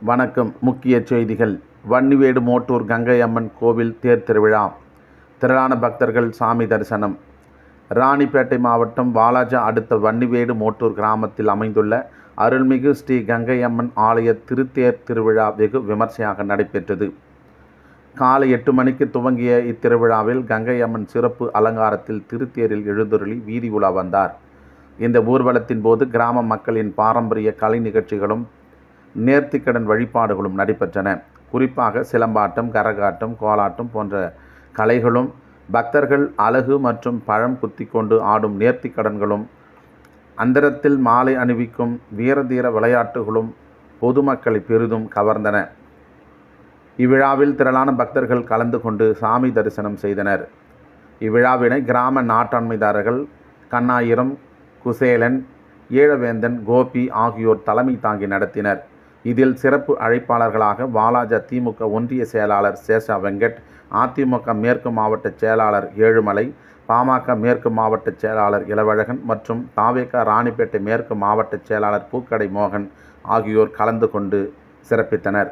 வணக்கம். முக்கிய செய்திகள். வன்னிவேடு மோட்டூர் கங்கை அம்மன் கோவில் தேர் திருவிழா. திரளான பக்தர்கள் சாமி தரிசனம். ராணிப்பேட்டை மாவட்டம் வாலாஜா அடுத்த வன்னிவேடு மோட்டூர் கிராமத்தில் அமைந்துள்ள அருள்மிகு ஸ்ரீ கங்கை அம்மன் ஆலய திருத்தேர் திருவிழா வெகு விமர்சையாக நடைபெற்றது. காலை 8 மணிக்கு துவங்கிய இத்திருவிழாவில் கங்கை அம்மன் சிறப்பு அலங்காரத்தில் திருத்தேரில் எழுந்தருளி வீதி உலா வந்தார். இந்த ஊர்வலத்தின் போது கிராம மக்களின் பாரம்பரிய கலை நிகழ்ச்சிகளும் நேர்த்திக்கடன் வழிபாடுகளும் நடைபெற்றன. குறிப்பாக சிலம்பாட்டம், கரகாட்டம், கோலாட்டம் போன்ற கலைகளும், பக்தர்கள் அலகு மற்றும் பழம் குத்தி கொண்டு ஆடும் நேர்த்திக்கடன்களும், அந்தரத்தில் மாலை அணிவிக்கும் வீரதீர விளையாட்டுகளும் பொதுமக்களை பெரிதும் கவர்ந்தன. இவ்விழாவில் திரளான பக்தர்கள் கலந்து கொண்டு சாமி தரிசனம் செய்தனர். இவ்விழாவினை கிராம நாட்டாண்மைதாரர்கள் கண்ணாயிரம், குசேலன், ஈழவேந்தன், கோபி ஆகியோர் தலைமை தாங்கி நடத்தினர். இதில் சிறப்பு அழைப்பாளர்களாக வாலாஜா திமுக ஒன்றிய செயலாளர் சேஷா வெங்கட், அதிமுக மேற்கு மாவட்ட செயலாளர் ஏழுமலை, பாமக மேற்கு மாவட்ட செயலாளர் இளவழகன் மற்றும் தாவேகா ராணிப்பேட்டை மேற்கு மாவட்ட செயலாளர் பூக்கடை மோகன் ஆகியோர் கலந்து கொண்டு சிறப்பித்தனர்.